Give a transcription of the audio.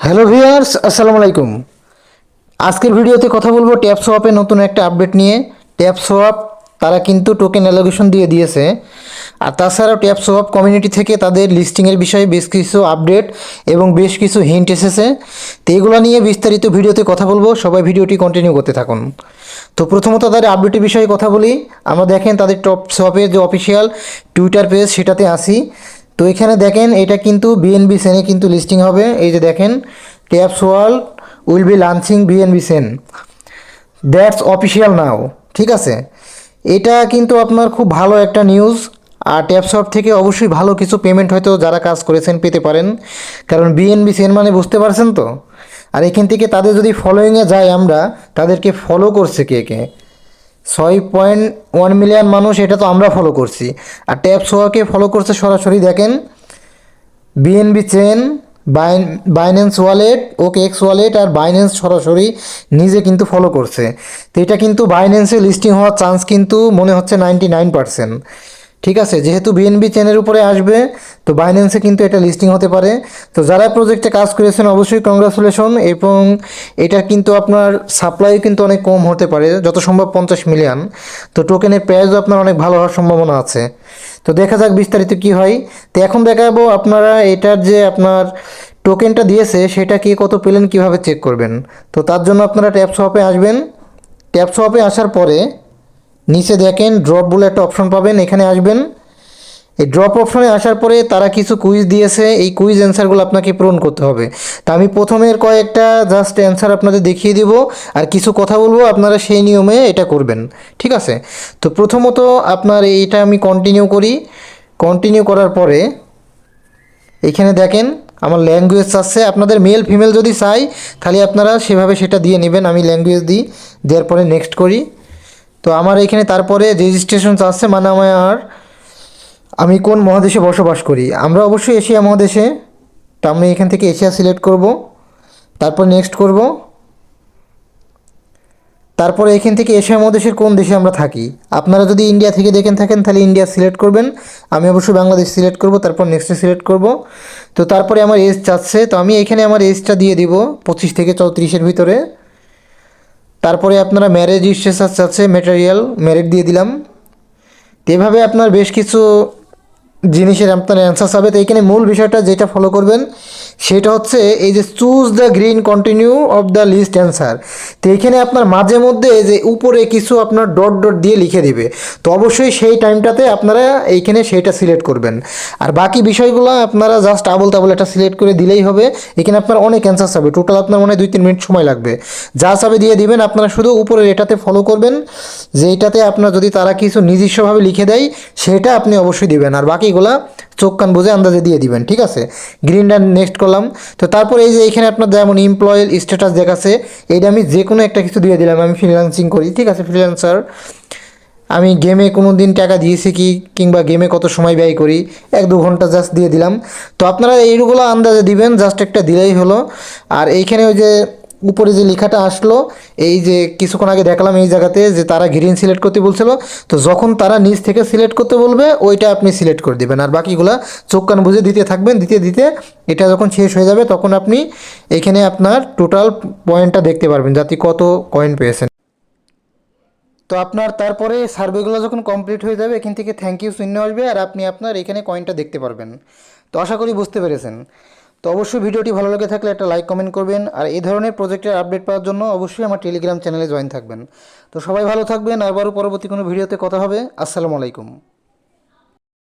Hello viewers, আসসালামু আলাইকুম। আজকের ভিডিওতে কথা বলবো ট্যাপ সোয়াপের নতুন একটা আপডেট নিয়ে। ট্যাপ সোয়াপ তারা কিন্তু টোকেন অ্যালোকেশন দিয়ে দিয়েছে। আর তাছাড়াও ট্যাপ সোয়াপ কমিউনিটি থেকে তাদের লিস্টিংয়ের বিষয়ে বেশ কিছু আপডেট এবং বেশ কিছু হিন্ট এসেছে। তো এগুলো নিয়ে বিস্তারিত ভিডিওতে কথা বলবো, সবাই ভিডিওটি কন্টিনিউ করতে থাকুন। তো প্রথমত তাদের আপডেটের বিষয়ে কথা বলি। আমরা দেখেন তাদের টপ সোয়াপের যে অফিসিয়াল টুইটার পেজ সেটাতে আসি। তো এখানে দেখেন এটা কিন্তু বিএনবি সেনে কিন্তু লিস্টিং হবে। এই যে দেখেন taps world will be launching BNB chain, that's official now. ঠিক আছে, এটা কিন্তু আপনার খুব ভালো একটা নিউজ। আর ট্যাপসপ থেকে অবশ্যই ভালো কিছু পেমেন্ট হয়তো যারা কাজ করেছেন পেতে পারেন, কারণ বিএনবি সেন মানে বুঝতে পারছেন তো। আর এখান থেকে তাদের যদি ফলোয়িংয়ে যাই, আমরা তাদেরকে ফলো করছে কে কে, 6.1 মিলিয়ন মানুষ, এটা তো আমরা ফলো করছি। আর ট্যাপসোয়াকে ফলো করছে সরাসরি দেখেন বিএনবি চেন, বাইন্যান্স ওয়ালেট, ওকে এক্স ওয়ালেট আর বাইন্যান্স সরাসরি নিজে কিন্তু ফলো করছে। তো এটা কিন্তু বাইন্যান্সে লিস্টিং হওয়ার চান্স কিন্তু মনে হচ্ছে 99%। ঠিক আছে, যেহেতু বিএনবি চেনের উপরে আসবে তো বাইন্যান্সে কিন্তু এটা লিস্টিং হতে পারে। তো যারা প্রজেক্টে কাজ করেছেন অবশ্যই কংগ্রাচুলেশন। এবং এটা কিন্তু আপনার সাপ্লাই কিন্তু অনেক কম হতে পারে, যত সম্ভব 50 মিলিয়ন। তো টোকেনের প্রাইসও আপনার অনেক ভালো হওয়ার সম্ভাবনা আছে। তো দেখা যাক বিস্তারিত কি হয়। তো এখন দেখাবো আপনারা এটার যে আপনার টোকেনটা দিয়েছে সেটা কি কত পেলেন, কিভাবে চেক করবেন। তো তার জন্য আপনারা ট্যাপ শপে আসবেন। ট্যাপ শপে আসার পরে নিচে দেখেন ড্রপ বলে একটা অপশন পাবেন, এখানে আসবেন। এই ড্রপ অপশনে আসার পরে তারা কিছু কুইজ দিয়েছে, এই কুইজ অ্যান্সারগুলো আপনাকে পূরণ করতে হবে। তা আমি প্রথমের কয়েকটা জাস্ট অ্যান্সার আপনাদের দেখিয়ে দিব আর কিছু কথা বলবো, আপনারা সেই নিয়মে এটা করবেন। ঠিক আছে, তো প্রথমত আপনার এইটা আমি কন্টিনিউ করি। কন্টিনিউ করার পরে এখানে দেখেন আমার ল্যাঙ্গুয়েজ আছে, আপনাদের মেল ফিমেল যদি চাই তাহলে আপনারা সেভাবে সেটা দিয়ে নেবেন। আমি ল্যাঙ্গুয়েজ দিই, দেওয়ার পরে নেক্সট করি। তো আমার এখানে তারপরে রেজিস্ট্রেশন আছে, মানে আমি কোন মহাদেশে বসবাস করি। আমরা অবশ্যই এশিয়া মহাদেশে। তো আমি এখান থেকে এশিয়া সিলেক্ট করব, তারপর নেক্সট করব। তারপরে এখান থেকে এশিয়া মহাদেশের কোন দেশে আমরা থাকি। আপনারা যদি ইন্ডিয়া থেকে দেখেন থাকেন তাহলে ইন্ডিয়া সিলেক্ট করবেন। আমি অবশ্যই বাংলাদেশ সিলেক্ট করব, তারপর নেক্সটে সিলেক্ট করব। তো তারপরে আমার এজ চাচ্ছে, তো আমি এখানে আমার এজটা দিয়ে দিব 25 থেকে 34-এর ভিতরে। তারপরে আপনারা ম্যারেজ স্ট্যাটাস চাচ্ছে, ম্যাটেরিয়াল ম্যারিড দিয়ে দিলাম। তো এভাবে আপনার বেশ কিছু জিনিসের আপনার অ্যান্সার হবে। তো এইখানে মূল বিষয়টা যেটা ফলো করবেন সেটা হচ্ছে এই যে choose the green continue of the list answer. তো এইখানে আপনার মাঝে মধ্যে যে উপরে কিছু আপনার ডট ডট দিয়ে লিখে দিবে, তো অবশ্যই সেই টাইমটাতে আপনারা এইখানে সেইটা সিলেক্ট করবেন। আর বাকি বিষয়গুলো আপনারা জাস্ট আবল তাবল এটা সিলেক্ট করে দিলেই হবে। এখানে আপনার অনেক অ্যান্সার হবে, টোটাল আপনার মনে হয় 2-3 মিনিট সময় লাগবে। যা চাবে দিয়ে দিবেন, আপনারা শুধু উপরের এটাতে ফলো করবেন, যে এটাতে আপনার যদি তারা কিছু নিজস্বভাবে লিখে দেয় সেটা আপনি অবশ্যই দিবেন। আর বাকিগুলা চোখ কান বুঝে আন্দাজে দিয়ে দিবেন। ঠিক আছে, গ্রিন ডান নেক্সট করলাম। তো তারপর এই যে এখানে আপনার যেমন এমপ্লয় স্ট্যাটাস দেখাচ্ছে, এইটা আমি যে কোনো একটা কিছু দিয়ে দিলাম। আমি ফ্রিল্যান্সিং করি, ঠিক আছে, ফ্রিল্যান্সার। আমি গেমে কোনো দিন টাকা দিয়েছি কি, কিংবা গেমে কত সময় ব্যয় করি, 1-2 ঘন্টা জাস্ট দিয়ে দিলাম। তো আপনারা এইগুলো আন্দাজে দিবেন, জাস্ট একটা দিলেই হলো। আর এইখানে ওই যে উপরে যে লেখাটা আসলো, এই যে কিছুক্ষণ আগে দেখলাম এই জায়গাতে যে তারা গ্রিন সিলেক্ট করতে বলছিল, তো যখন তারা নিচ থেকে সিলেক্ট করতে বলবে ওইটা আপনি সিলেক্ট করে দেবেন। আর বাকিগুলা চোখ কান বুঝে দিতে থাকবেন, দিতে দিতে এটা যখন শেষ হয়ে যাবে তখন আপনি এখানে আপনার টোটাল পয়েন্টটা দেখতে পারবেন, যাতে কত কয়েন পেয়েছেন। তো আপনার তারপরে সার্ভেগুলো যখন কমপ্লিট হয়ে যাবে এখান থেকে থ্যাংক ইউ চিহ্ন আসবে আর আপনি আপনার এখানে কয়েনটা দেখতে পারবেন। তো আশা করি বুঝতে পেরেছেন। তো অবশ্যই ভিডিওটি ভালো লেগে থাকলে একটা লাইক কমেন্ট করবেন। আর এই ধরনের প্রজেক্টের আপডেট পাওয়ার জন্য অবশ্যই আমার টেলিগ্রাম চ্যানেলে জয়েন থাকবেন। তো সবাই ভালো থাকবেন, আবারও পরবর্তী কোনো ভিডিওতে কথা হবে। আসসালামু আলাইকুম।